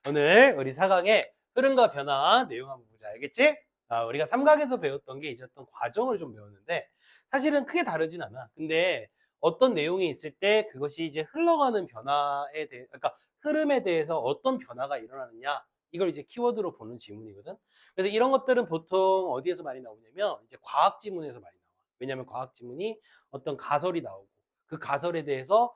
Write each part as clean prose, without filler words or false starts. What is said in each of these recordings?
오늘 우리 4강의 흐름과 변화 내용 한번 보자. 알겠지? 우리가 3강에서 배웠던 게 이제 어떤 과정을 좀 배웠는데 사실은 크게 다르진 않아. 근데 어떤 내용이 있을 때 그것이 이제 흘러가는 변화에 대해, 그러니까 흐름에 대해서 어떤 변화가 일어나느냐, 이걸 이제 키워드로 보는 지문이거든. 그래서 이런 것들은 보통 어디에서 많이 나오냐면 이제 과학 지문에서 많이 나와. 왜냐하면 과학 지문이 어떤 가설이 나오고 그 가설에 대해서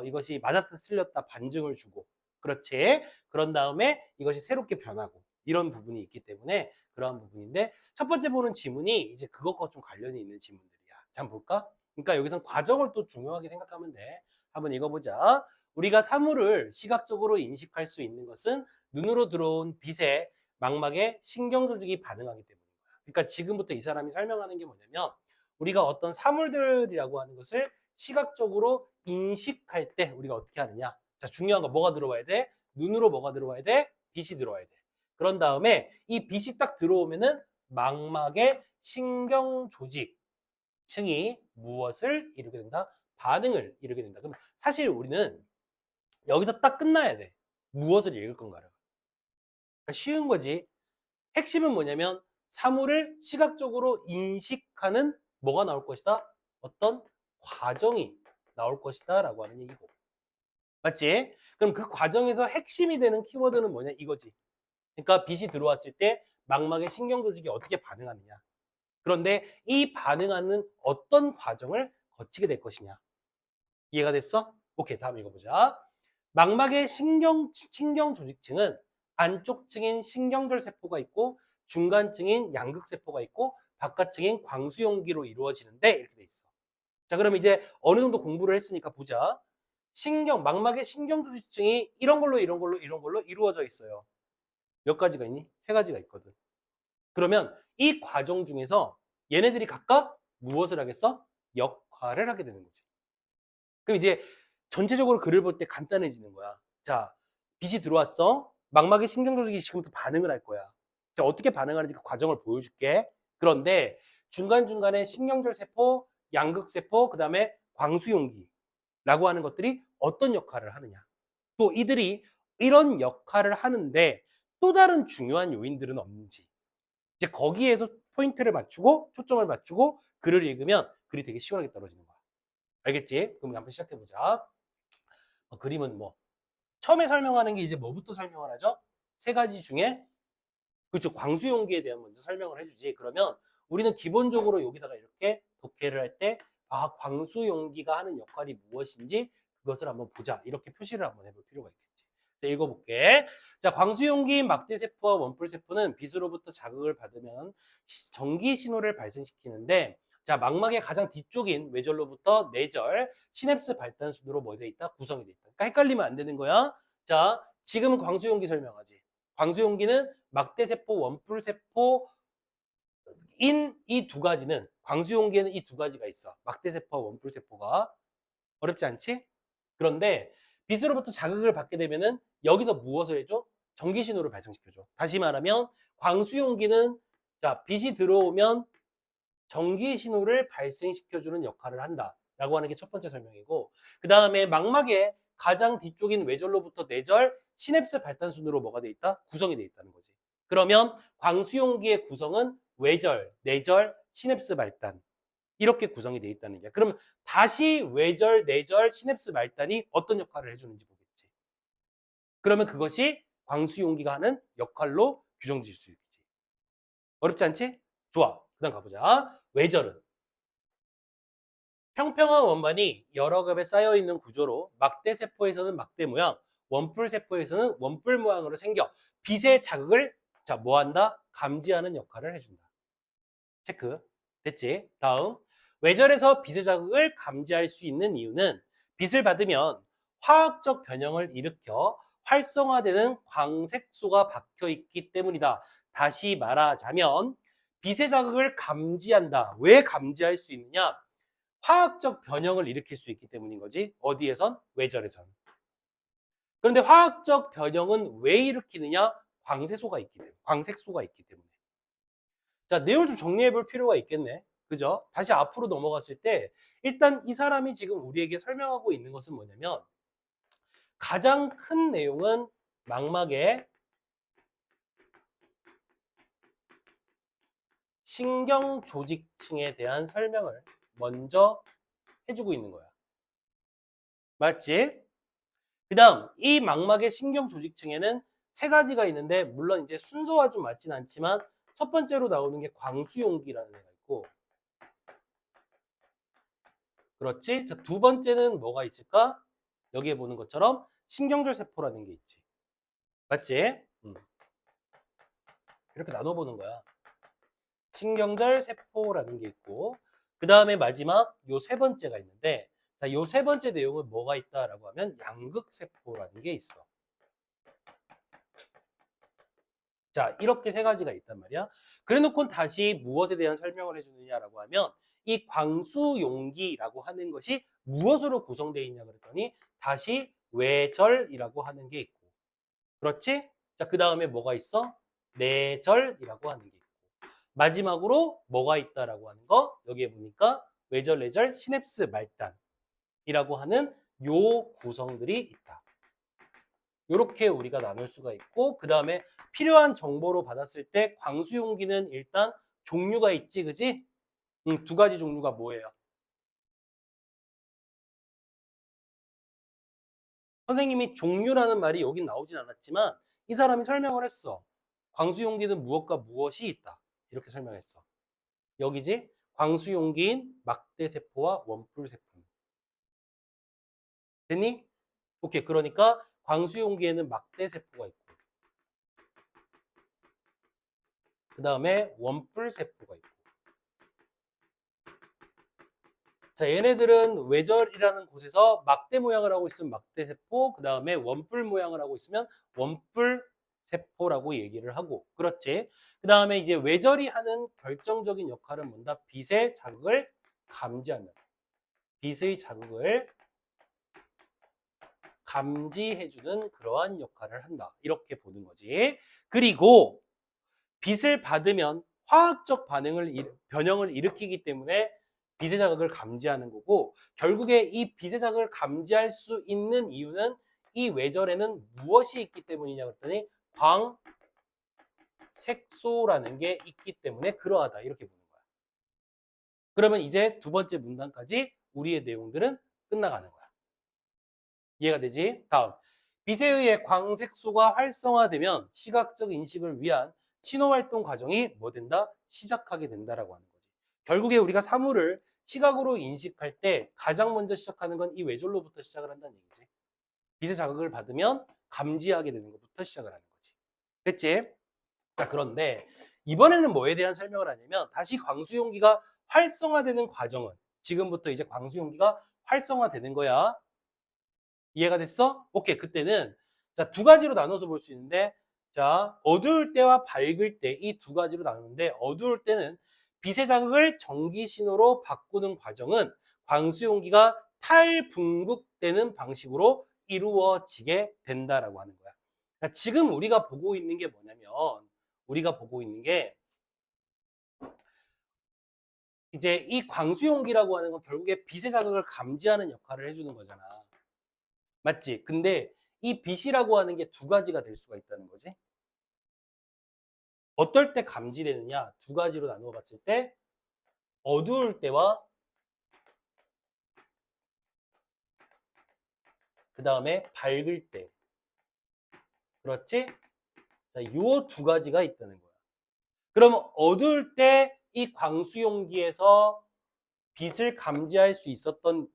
이것이 맞았다 틀렸다 반증을 주고, 그렇지. 그런 다음에 이것이 새롭게 변하고 이런 부분이 있기 때문에 그러한 부분인데, 첫 번째 보는 지문이 이제 그것과 좀 관련이 있는 지문들이야. 자, 한번 볼까? 그러니까 여기선 과정을 또 중요하게 생각하면 돼. 한번 읽어보자. 우리가 사물을 시각적으로 인식할 수 있는 것은 눈으로 들어온 빛에 망막에 신경조직이 반응하기 때문인 거야. 그러니까 지금부터 이 사람이 설명하는 게 뭐냐면, 우리가 어떤 사물들이라고 하는 것을 시각적으로 인식할 때 우리가 어떻게 하느냐. 자, 중요한 거 뭐가 들어와야 돼? 눈으로 뭐가 들어와야 돼? 빛이 들어와야 돼. 그런 다음에 이 빛이 딱 들어오면은 망막의 신경 조직층이 무엇을 이루게 된다? 반응을 이루게 된다. 그럼 사실 우리는 여기서 딱 끝나야 돼. 무엇을 읽을 건가를. 그러니까 쉬운 거지. 핵심은 뭐냐면 사물을 시각적으로 인식하는 뭐가 나올 것이다? 어떤 과정이 나올 것이다 라고 하는 얘기고. 맞지? 그럼 그 과정에서 핵심이 되는 키워드는 뭐냐? 이거지. 그러니까 빛이 들어왔을 때 망막의 신경조직이 어떻게 반응하느냐. 그런데 이 반응하는 어떤 과정을 거치게 될 것이냐. 이해가 됐어? 오케이, 다음 읽어보자. 망막의 신경조직층은 안쪽층인 신경절 세포가 있고 중간층인 양극세포가 있고 바깥층인 광수용기로 이루어지는데, 이렇게 돼 있어. 자, 그럼 이제 어느 정도 공부를 했으니까 보자. 망막의 신경조직층이 이런 걸로 이런 걸로 이런 걸로 이루어져 있어요. 몇 가지가 있니? 세 가지가 있거든. 그러면 이 과정 중에서 얘네들이 각각 무엇을 하겠어? 역할을 하게 되는 거지. 그럼 이제 전체적으로 글을 볼 때 간단해지는 거야. 자, 빛이 들어왔어. 망막의 신경조직이 지금부터 반응을 할 거야. 자, 어떻게 반응하는지 그 과정을 보여줄게. 그런데 중간중간에 신경절 세포, 양극세포, 그 다음에 광수용기라고 하는 것들이 어떤 역할을 하느냐. 또 이들이 이런 역할을 하는데 또 다른 중요한 요인들은 없는지. 이제 거기에서 포인트를 맞추고 초점을 맞추고 글을 읽으면 글이 되게 시원하게 떨어지는 거야. 알겠지? 그럼 한번 시작해보자. 그림은 뭐 처음에 설명하는 게 이제 뭐부터 설명을 하죠? 세 가지 중에, 그렇죠, 광수용기에 대한 먼저 설명을 해주지. 그러면 우리는 기본적으로 여기다가 이렇게 독해를 할 때 광수용기가 하는 역할이 무엇인지 그것을 한번 보자, 이렇게 표시를 한번 해볼 필요가 있겠지. 자, 읽어볼게. 자, 광수용기인 막대세포와 원뿔세포는 빛으로부터 자극을 받으면 전기 신호를 발생시키는데, 자, 망막의 가장 뒤쪽인 외절로부터 뇌절, 시냅스 발단순으로 뭐 돼 있다? 구성이 돼 있다. 그러니까 헷갈리면 안 되는 거야. 자, 지금은 광수용기 설명하지. 광수용기는 막대세포, 원뿔세포인 이 두 가지는, 광수용기에는 이 두 가지가 있어. 막대세포와 원뿔세포가. 어렵지 않지? 그런데 빛으로부터 자극을 받게 되면은 여기서 무엇을 해줘? 전기 신호를 발생시켜줘. 다시 말하면 광수용기는, 자, 빛이 들어오면 전기 신호를 발생시켜주는 역할을 한다라고 하는 게 첫 번째 설명이고, 그 다음에 망막의 가장 뒤쪽인 외절로부터 뇌절, 시냅스 발단순으로 뭐가 돼 있다? 구성이 돼 있다는 거지. 그러면 광수용기의 구성은 외절, 뇌절, 시냅스 발단, 이렇게 구성이 돼 있다는 게. 그럼 다시 외절, 뇌절, 시냅스 발단이 어떤 역할을 해주는지 보겠지. 그러면 그것이 광수용기가 하는 역할로 규정질 수 있겠지. 어렵지 않지? 좋아. 그 다음 가보자. 외절은 평평한 원반이 여러 겹에 쌓여있는 구조로 막대세포에서는 막대 모양, 원뿔세포에서는 원뿔 모양으로 생겨 빛의 자극을, 자, 뭐 한다? 감지하는 역할을 해준다. 체크. 됐지? 다음. 외절에서 빛의 자극을 감지할 수 있는 이유는 빛을 받으면 화학적 변형을 일으켜 활성화되는 광색소가 박혀 있기 때문이다. 다시 말하자면 빛의 자극을 감지한다. 왜 감지할 수 있느냐? 화학적 변형을 일으킬 수 있기 때문인 거지. 어디에선? 외절에선. 그런데 화학적 변형은 왜 일으키느냐? 광색소가 있기 때문에. 자, 내용을 좀 정리해 볼 필요가 있겠네. 그죠? 다시 앞으로 넘어갔을 때 일단 이 사람이 지금 우리에게 설명하고 있는 것은 뭐냐면, 가장 큰 내용은 망막의 신경 조직층에 대한 설명을 먼저 해주고 있는 거야. 맞지? 그 다음, 이 망막의 신경 조직층에는 세 가지가 있는데, 물론 이제 순서가 좀 맞진 않지만, 첫 번째로 나오는 게 광수용기라는 애가 있고, 그렇지? 자, 두 번째는 뭐가 있을까? 여기에 보는 것처럼 신경절 세포라는 게 있지. 맞지? 이렇게 나눠보는 거야. 신경절 세포라는 게 있고, 그 다음에 마지막 요 세 번째가 있는데, 자, 요 세 번째 내용은 뭐가 있다라고 하면 양극세포라는 게 있어. 자, 이렇게 세 가지가 있단 말이야. 그래 놓고 다시 무엇에 대한 설명을 해주느냐라고 하면 이 광수용기라고 하는 것이 무엇으로 구성되어 있냐 그랬더니 다시 외절이라고 하는 게 있고. 그렇지? 자, 그 다음에 뭐가 있어? 내절이라고 하는 게 있고. 마지막으로 뭐가 있다라고 하는 거? 여기에 보니까 외절, 내절, 시냅스 말단이라고 하는 요 구성들이 있다. 이렇게 우리가 나눌 수가 있고, 그 다음에 필요한 정보로 받았을 때 광수용기는 일단 종류가 있지, 그지? 두 가지 종류가 뭐예요? 선생님이 종류라는 말이 여긴 나오진 않았지만 이 사람이 설명을 했어. 광수용기는 무엇과 무엇이 있다. 이렇게 설명했어. 여기지? 광수용기인 막대세포와 원뿔세포. 됐니? 오케이. 그러니까 광수용기에는 막대세포가 있고, 그 다음에 원뿔세포가 있고. 자, 얘네들은 외절이라는 곳에서 막대 모양을 하고 있으면 막대세포, 그 다음에 원뿔 모양을 하고 있으면 원뿔세포라고 얘기를 하고, 그렇지? 그 다음에 이제 외절이 하는 결정적인 역할은 뭔다? 빛의 자극을 감지한다. 빛의 자극을 감지해주는 그러한 역할을 한다. 이렇게 보는 거지. 그리고 빛을 받으면 화학적 변형을 일으키기 때문에 빛의 자극을 감지하는 거고, 결국에 이 빛의 자극을 감지할 수 있는 이유는 이 외절에는 무엇이 있기 때문이냐 그랬더니 광색소라는 게 있기 때문에 그러하다. 이렇게 보는 거야. 그러면 이제 두 번째 문단까지 우리의 내용들은 끝나가는 거야. 이해가 되지? 다음. 빛에 의해 광색소가 활성화되면 시각적 인식을 위한 신호활동 과정이 뭐 된다? 시작하게 된다라고 하는 거지. 결국에 우리가 사물을 시각으로 인식할 때 가장 먼저 시작하는 건 이 외절로부터 시작을 한다는 얘기지. 빛의 자극을 받으면 감지하게 되는 것부터 시작을 하는 거지. 됐지? 자, 그런데 이번에는 뭐에 대한 설명을 하냐면 다시 광수용기가 활성화되는 과정은 지금부터 이제 광수용기가 활성화되는 거야. 이해가 됐어? 오케이. 그때는 자, 두 가지로 나눠서 볼 수 있는데, 자, 어두울 때와 밝을 때 이 두 가지로 나누는데, 어두울 때는 빛의 자극을 전기 신호로 바꾸는 과정은 광수용기가 탈분극되는 방식으로 이루어지게 된다라고 하는 거야. 그러니까 지금 우리가 보고 있는 게 뭐냐면, 우리가 보고 있는 게 이제 이 광수용기라고 하는 건 결국에 빛의 자극을 감지하는 역할을 해주는 거잖아. 맞지? 근데 이 빛이라고 하는 게 두 가지가 될 수가 있다는 거지. 어떨 때 감지되느냐? 두 가지로 나누어 봤을 때 어두울 때와 그 다음에 밝을 때. 그렇지? 자, 요 두 가지가 있다는 거야. 그러면 어두울 때 이 광수용기에서 빛을 감지할 수 있었던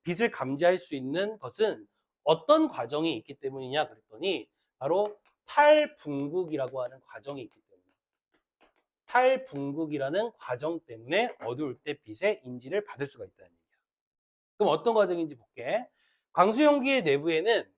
빛을 감지할 수 있는 것은 어떤 과정이 있기 때문이냐 그랬더니 바로 탈분극이라고 하는 과정이 있기 때문에, 탈분극이라는 과정 때문에 어두울 때 빛의 인지를 받을 수가 있다는 얘기야. 그럼 어떤 과정인지 볼게. 광수용기의 내부에는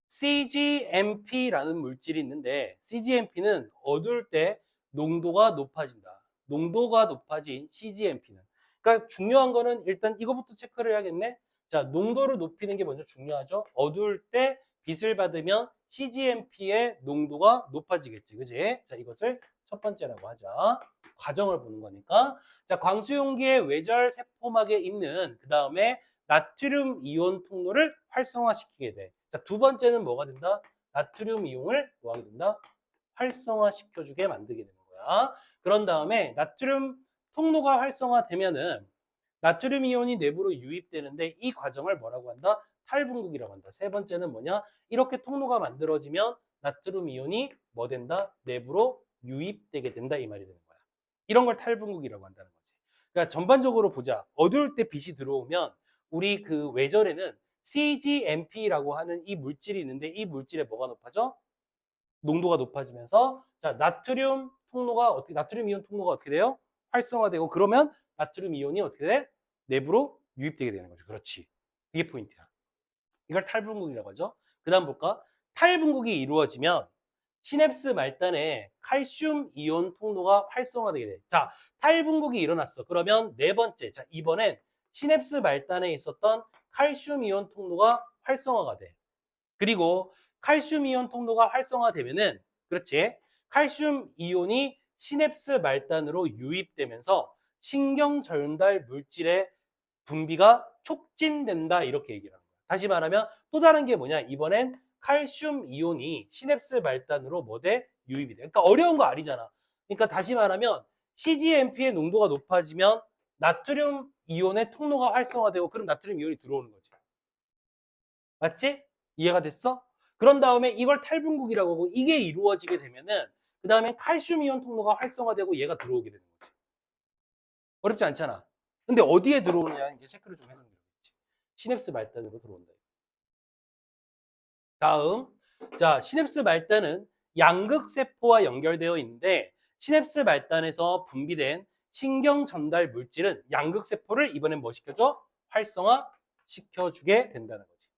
CGMP라는 물질이 있는데 CGMP는 어두울 때 농도가 높아진다. 농도가 높아진 CGMP는. 그러니까 중요한 거는 일단 이거부터 체크를 해야겠네. 자, 농도를 높이는 게 먼저 중요하죠. 어두울 때 빛을 받으면 CGMP의 농도가 높아지겠지. 그지? 자, 이것을 첫 번째라고 하자. 과정을 보는 거니까. 자, 광수용기의 외절 세포막에 있는 그 다음에 나트륨 이온 통로를 활성화시키게 돼. 자, 두 번째는 뭐가 된다? 나트륨 이온을 뭐하게 된다? 활성화시켜주게 만들게 되는 거야. 그런 다음에 나트륨 통로가 활성화되면은 나트륨 이온이 내부로 유입되는데 이 과정을 뭐라고 한다? 탈분국이라고 한다. 세 번째는 뭐냐? 이렇게 통로가 만들어지면 나트륨 이온이 뭐 된다? 내부로 유입되게 된다 이 말이 되는 거야. 이런 걸 탈분국이라고 한다는 거지. 그러니까 전반적으로 보자. 어두울 때 빛이 들어오면 우리 그 외절에는 cGMP라고 하는 이 물질이 있는데 이 물질에 뭐가 높아져? 농도가 높아지면서 자 나트륨 통로가 어떻게 나트륨 이온 통로가 어떻게 돼요? 활성화되고 그러면 나트륨 이온이 어떻게 돼? 내부로 유입되게 되는 거죠. 그렇지. 이게 포인트야. 이걸 탈분국이라고 하죠. 그 다음 볼까? 탈분국이 이루어지면 시냅스 말단에 칼슘 이온 통로가 활성화되게 돼. 자, 탈분국이 일어났어. 그러면 네 번째. 자, 이번엔 시냅스 말단에 있었던 칼슘 이온 통로가 활성화가 돼. 그리고 칼슘 이온 통로가 활성화되면은 그렇지. 칼슘 이온이 시냅스 말단으로 유입되면서 신경 전달 물질의 분비가 촉진된다 이렇게 얘기를 하는 거야. 다시 말하면 또 다른 게 뭐냐? 이번엔 칼슘 이온이 시냅스 말단으로 뭐돼? 유입이 돼. 그러니까 어려운 거 아니잖아. 그러니까 다시 말하면 cGMP의 농도가 높아지면 나트륨 이온의 통로가 활성화되고 그럼 나트륨 이온이 들어오는 거지. 맞지? 이해가 됐어? 그런 다음에 이걸 탈분국이라고 하고 이게 이루어지게 되면은 그 다음에 칼슘 이온 통로가 활성화되고 얘가 들어오게 되는 거지. 어렵지 않잖아. 근데 어디에 들어오느냐 이제 체크를 좀 해놓는 거겠지. 시냅스 말단으로 들어온다. 다음, 자 시냅스 말단은 양극세포와 연결되어 있는데 시냅스 말단에서 분비된 신경 전달 물질은 양극세포를 이번엔 뭐 시켜줘? 활성화 시켜주게 된다는 거지.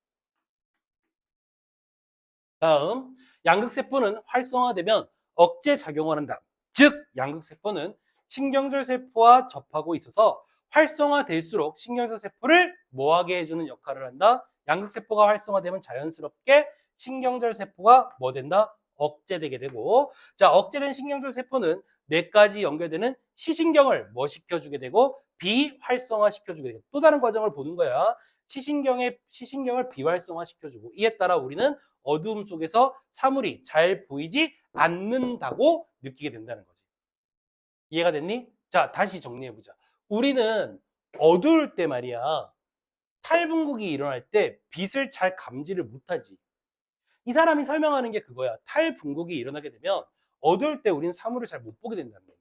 다음, 양극세포는 활성화되면 억제 작용을 한다. 즉, 양극세포는 신경절 세포와 접하고 있어서 활성화될수록 신경절 세포를 뭐하게 해주는 역할을 한다. 양극세포가 활성화되면 자연스럽게 신경절 세포가 뭐 된다? 억제되게 되고, 자, 억제된 신경절 세포는 뇌까지 연결되는 시신경을 뭐 시켜주게 되고, 비활성화 시켜주게 되고, 또 다른 과정을 보는 거야. 시신경을 비활성화 시켜주고, 이에 따라 우리는 어두움 속에서 사물이 잘 보이지 않는다고 느끼게 된다는 거지. 이해가 됐니? 자, 다시 정리해보자. 우리는 어두울 때 말이야. 탈분국이 일어날 때 빛을 잘 감지를 못하지. 이 사람이 설명하는 게 그거야. 탈분국이 일어나게 되면 어두울 때 우리는 사물을 잘 못 보게 된다는 거야.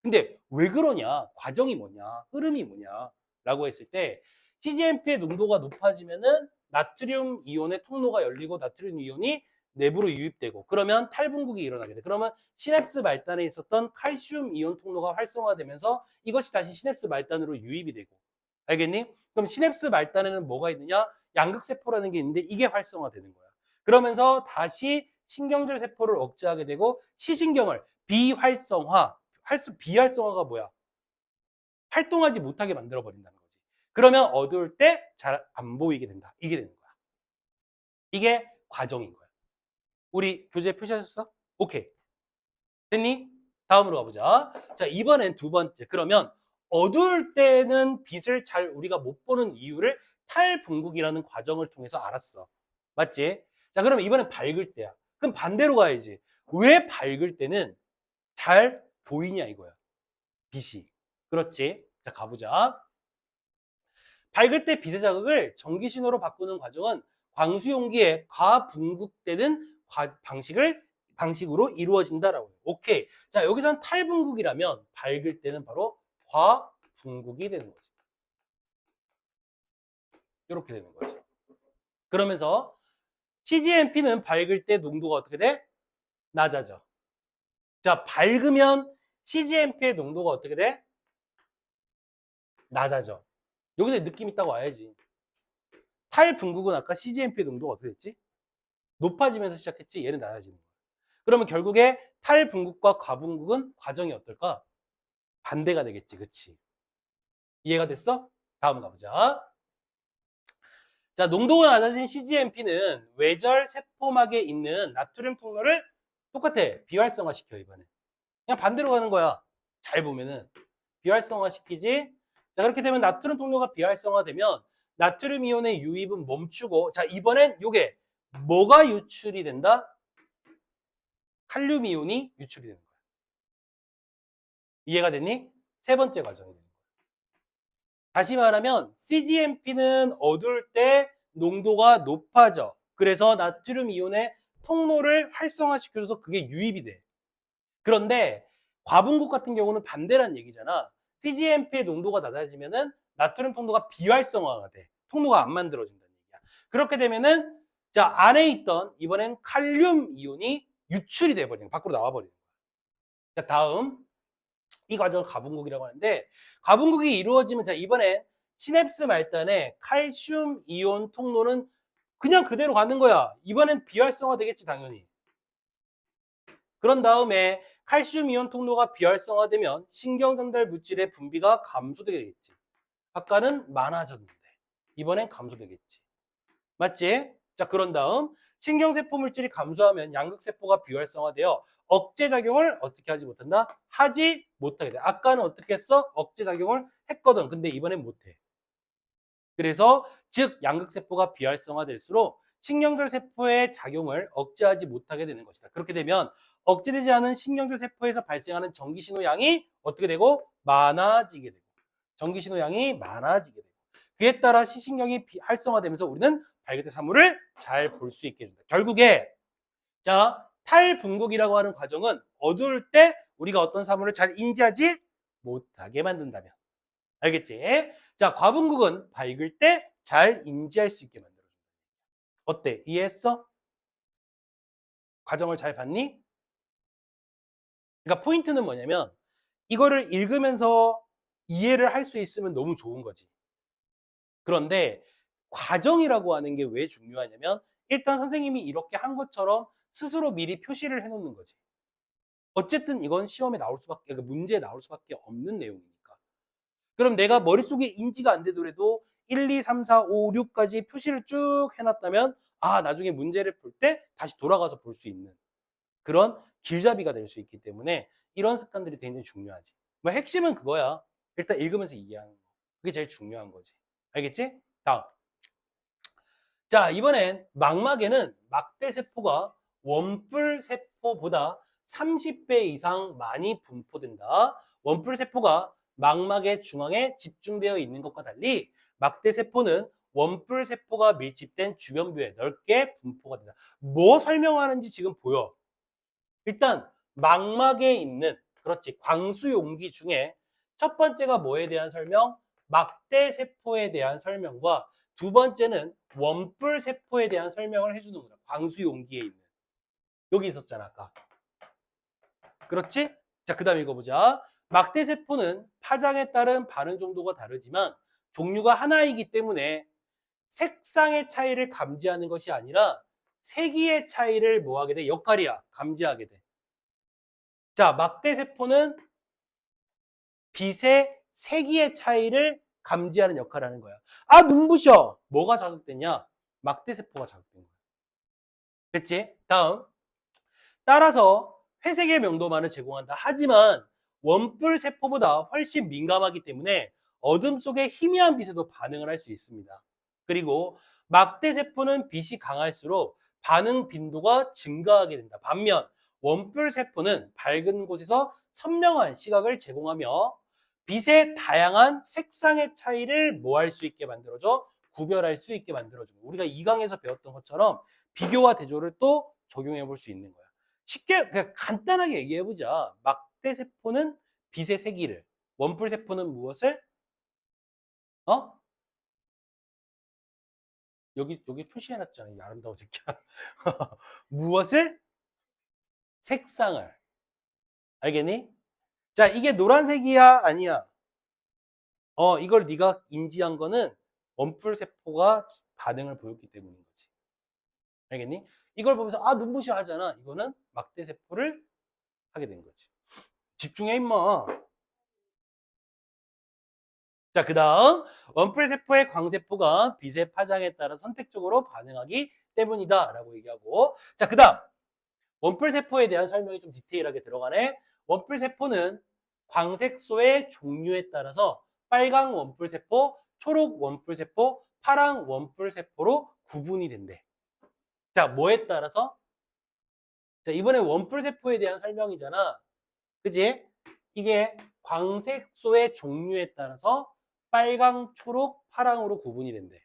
근데 왜 그러냐? 과정이 뭐냐? 흐름이 뭐냐? 라고 했을 때 cGMP의 농도가 높아지면은 나트륨 이온의 통로가 열리고 나트륨 이온이 내부로 유입되고 그러면 탈분국이 일어나게 돼. 그러면 시냅스 말단에 있었던 칼슘 이온 통로가 활성화되면서 이것이 다시 시냅스 말단으로 유입이 되고 알겠니? 그럼 시냅스 말단에는 뭐가 있느냐? 양극세포라는 게 있는데 이게 활성화되는 거야. 그러면서 다시 신경절 세포를 억제하게 되고 시신경을 비활성화가 뭐야? 활동하지 못하게 만들어 버린다는 거지. 그러면 어두울 때 잘 안 보이게 된다. 이게 되는 거야. 이게 과정인 거야. 우리 교재 표시하셨어? 오케이. 됐니? 다음으로 가보자. 자, 이번엔 두 번째. 그러면 어두울 때는 빛을 잘 우리가 못 보는 이유를 탈분국이라는 과정을 통해서 알았어. 맞지? 자, 그러면 이번엔 밝을 때야. 그럼 반대로 가야지. 왜 밝을 때는 잘 보이냐 이거야. 빛이. 그렇지? 자, 가보자. 밝을 때 빛의 자극을 전기 신호로 바꾸는 과정은 광수용기에 과분국되는 방식으로 이루어진다라고 해요. 오케이. 자, 여기서는 탈분국이라면 밝을 때는 바로 과분국이 되는 거지. 이렇게 되는 거지. 그러면서 cGMP는 밝을 때 농도가 어떻게 돼? 낮아져. 자, 밝으면 cGMP의 농도가 어떻게 돼? 낮아져. 여기서 느낌 있다고 와야지. 탈분국은 아까 cGMP의 농도가 어떻게 됐지? 높아지면서 시작했지. 얘는 낮아지는 거야. 그러면 결국에 탈분국과 과분국은 과정이 어떨까? 반대가 되겠지. 그치? 이해가 됐어? 다음 가보자. 자, 농도가 낮아진 cGMP는 외절 세포막에 있는 나트륨 통로를 똑같아. 비활성화시켜 이번에. 그냥 반대로 가는 거야. 잘 보면은. 비활성화시키지. 자, 그렇게 되면 나트륨 통로가 비활성화되면 나트륨 이온의 유입은 멈추고 자, 이번엔 요게 뭐가 유출이 된다? 칼륨 이온이 유출이 되는 거야. 이해가 됐니? 세 번째 과정이 되는 거야. 다시 말하면 cGMP는 어두울 때 농도가 높아져. 그래서 나트륨 이온의 통로를 활성화시켜줘서 그게 유입이 돼. 그런데 과분국 같은 경우는 반대란 얘기잖아. cGMP의 농도가 낮아지면은 나트륨 통로가 비활성화가 돼. 통로가 안 만들어진다는 얘기야. 그렇게 되면은 자 안에 있던 이번엔 칼륨 이온이 유출이 돼버리는 거야. 밖으로 나와버리는 거야. 자 다음 이 과정을 가분국이라고 하는데 가분국이 이루어지면 자 이번엔 시냅스 말단에 칼슘 이온 통로는 그냥 그대로 가는 거야. 이번엔 비활성화 되겠지 당연히. 그런 다음에 칼슘 이온 통로가 비활성화되면 신경 전달 물질의 분비가 감소되겠지. 아까는 많아졌는데 이번엔 감소되겠지. 맞지? 자 그런 다음 신경세포 물질이 감소하면 양극세포가 비활성화되어 억제작용을 어떻게 하지 못한다? 하지 못하게 돼. 아까는 어떻게 했어? 억제작용을 했거든. 근데 이번엔 못해. 그래서 즉 양극세포가 비활성화될수록 신경절 세포의 작용을 억제하지 못하게 되는 것이다. 그렇게 되면 억제되지 않은 신경절 세포에서 발생하는 전기신호양이 어떻게 되고? 많아지게 되고 전기신호양이 많아지게 되고 그에 따라 시신경이 활성화되면서 우리는 발그대 사물을 잘 볼 수 있게 해준다. 결국에 자 탈분국이라고 하는 과정은 어두울 때 우리가 어떤 사물을 잘 인지하지 못하게 만든다면 알겠지? 자 과분국은 밝을 때 잘 인지할 수 있게 만들어준다. 어때? 이해했어? 과정을 잘 봤니? 그러니까 포인트는 뭐냐면 이거를 읽으면서 이해를 할 수 있으면 너무 좋은 거지. 그런데 과정이라고 하는 게 왜 중요하냐면 일단 선생님이 이렇게 한 것처럼 스스로 미리 표시를 해놓는 거지. 어쨌든 이건 시험에 나올 수밖에, 문제에 나올 수밖에 없는 내용이니까. 그럼 내가 머릿속에 인지가 안 되더라도 1, 2, 3, 4, 5, 6까지 표시를 쭉 해놨다면 아 나중에 문제를 풀 때 다시 돌아가서 볼 수 있는 그런 길잡이가 될 수 있기 때문에 이런 습관들이 굉장히 중요하지. 뭐 핵심은 그거야. 일단 읽으면서 이해하는 거. 그게 제일 중요한 거지. 알겠지? 다음. 자, 이번엔 망막에는 막대세포가 원뿔세포보다 30배 이상 많이 분포된다. 원뿔세포가 망막의 중앙에 집중되어 있는 것과 달리 막대세포는 원뿔세포가 밀집된 주변부에 넓게 분포가 된다. 뭐 설명하는지 지금 보여. 일단 망막에 있는 그렇지 광수용기 중에 첫 번째가 뭐에 대한 설명? 막대세포에 대한 설명과 두 번째는 원뿔세포에 대한 설명을 해주는 거야. 광수용기에 있는. 여기 있었잖아 아까. 그렇지? 자, 그 다음 읽어보자. 막대세포는 파장에 따른 반응 정도가 다르지만 종류가 하나이기 때문에 색상의 차이를 감지하는 것이 아니라 세기의 차이를 뭐하게 돼? 역할이야. 감지하게 돼. 자, 막대세포는 빛의 세기의 차이를 감지하는 역할을 하는 거야. 아, 눈부셔. 뭐가 자극됐냐? 막대세포가 자극된 거야. 됐지? 다음. 따라서 회색의 명도만을 제공한다. 하지만 원뿔세포보다 훨씬 민감하기 때문에 어둠 속의 희미한 빛에도 반응을 할 수 있습니다. 그리고 막대세포는 빛이 강할수록 반응 빈도가 증가하게 된다. 반면 원뿔세포는 밝은 곳에서 선명한 시각을 제공하며 빛의 다양한 색상의 차이를 뭐할 수 있게 만들어줘? 구별할 수 있게 만들어줘. 우리가 2강에서 배웠던 것처럼 비교와 대조를 또 적용해 볼 수 있는 거야. 쉽게 그냥 간단하게 얘기해 보자. 막대세포는 빛의 세기를, 원뿔세포는 무엇을? 어? 여기 표시해놨잖아. 이 아름다운 새끼야. 무엇을? 색상을. 알겠니? 자, 이게 노란색이야? 아니야? 이걸 네가 인지한 거는 원뿔세포가 반응을 보였기 때문인 거지. 알겠니? 이걸 보면서 아 눈부셔 하잖아. 이거는 막대세포를 하게 된 거지. 집중해 임마. 자, 그 다음 원뿔세포의 광세포가 빛의 파장에 따라 선택적으로 반응하기 때문이다 라고 얘기하고 자, 그 다음 원뿔세포에 대한 설명이 좀 디테일하게 들어가네. 원뿔세포는 광색소의 종류에 따라서 빨강 원뿔세포, 초록 원뿔세포, 파랑 원뿔세포로 구분이 된대. 자, 뭐에 따라서? 자, 이번에 원뿔세포에 대한 설명이잖아. 그지? 이게 광색소의 종류에 따라서 빨강, 초록, 파랑으로 구분이 된대.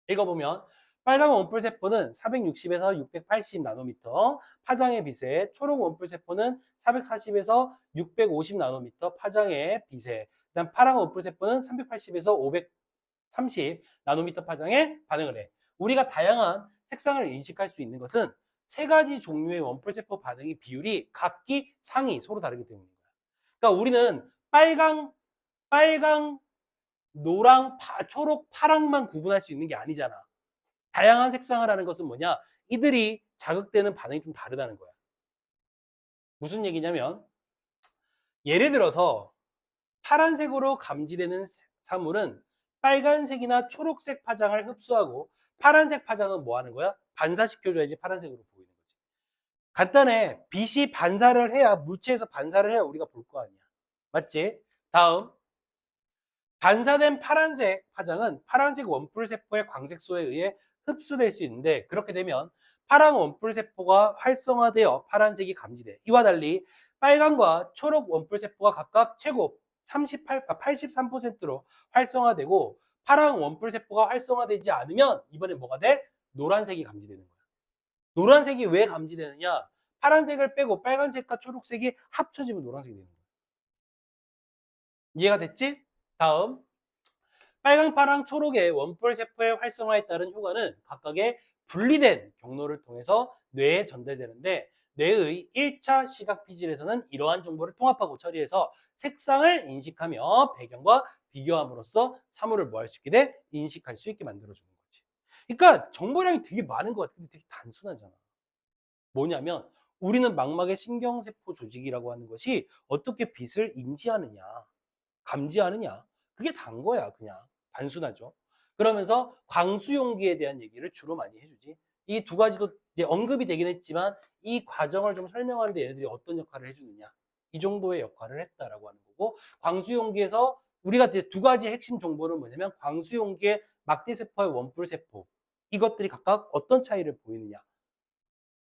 읽어보면 빨간 원뿔세포는 460에서 680 나노미터 파장의 빛에, 초록 원뿔세포는 440에서 650 나노미터 파장의 빛에, 그다음 파랑 원뿔세포는 380에서 530 나노미터 파장에 반응을 해. 우리가 다양한 색상을 인식할 수 있는 것은 세 가지 종류의 원뿔세포 반응의 비율이 각기 상이 서로 다르기 때문인 거야. 그러니까 우리는 빨강, 노랑, 초록, 파랑만 구분할 수 있는 게 아니잖아. 다양한 색상을 하는 것은 뭐냐? 이들이 자극되는 반응이 좀 다르다는 거야. 무슨 얘기냐면 예를 들어서 파란색으로 감지되는 사물은 빨간색이나 초록색 파장을 흡수하고 파란색 파장은 뭐 하는 거야? 반사시켜줘야지 파란색으로 보이는 거지. 간단해. 빛이 반사를 해야, 물체에서 반사를 해야 우리가 볼 거 아니야. 맞지? 다음. 반사된 파란색 파장은 파란색 원뿔세포의 광색소에 의해 흡수될 수 있는데, 그렇게 되면 파란 원뿔세포가 활성화되어 파란색이 감지돼. 이와 달리 빨간과 초록 원뿔세포가 각각 최고 83%로 활성화되고, 파란 원뿔세포가 활성화되지 않으면 이번엔 뭐가 돼? 노란색이 감지되는 거야. 노란색이 왜 감지되느냐? 파란색을 빼고 빨간색과 초록색이 합쳐지면 노란색이 되는 거야. 이해가 됐지? 다음. 빨강, 파랑, 초록의 원뿔세포의 활성화에 따른 효과는 각각의 분리된 경로를 통해서 뇌에 전달되는데, 뇌의 1차 시각 피질에서는 이러한 정보를 통합하고 처리해서 색상을 인식하며 배경과 비교함으로써 사물을 뭐 할 수 있게 돼? 인식할 수 있게 만들어주는 거지. 그러니까 정보량이 되게 많은 것 같은데 되게 단순하잖아. 뭐냐면 우리는 망막의 신경세포 조직이라고 하는 것이 어떻게 빛을 인지하느냐, 감지하느냐, 그게 단 거야. 그냥 단순하죠. 그러면서 광수용기에 대한 얘기를 주로 많이 해주지. 이 두 가지도 이제 언급이 되긴 했지만 이 과정을 좀 설명하는데 얘네들이 어떤 역할을 해주느냐, 이 정도의 역할을 했다라고 하는 거고, 광수용기에서 우리가 이제 두 가지 핵심 정보는 뭐냐면 광수용기의 막대세포와 원뿔세포, 이것들이 각각 어떤 차이를 보이느냐,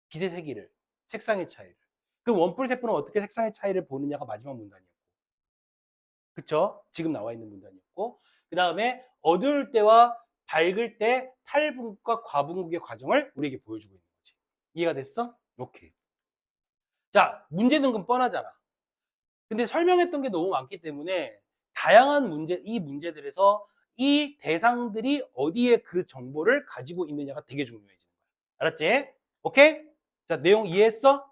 빛의 세기를, 색상의 차이를. 그 원뿔세포는 어떻게 색상의 차이를 보느냐가 마지막 문단이었고, 그쵸? 지금 나와 있는 문단이었고, 그 다음에 어두울 때와 밝을 때 탈분국과 과분국의 과정을 우리에게 보여주고 있는 거지. 이해가 됐어? 오케이. 자, 문제 등급 뻔하잖아. 근데 설명했던 게 너무 많기 때문에 다양한 문제, 이 문제들에서 이 대상들이 어디에 그 정보를 가지고 있느냐가 되게 중요해지는 거야. 알았지? 오케이? 자, 내용 이해했어?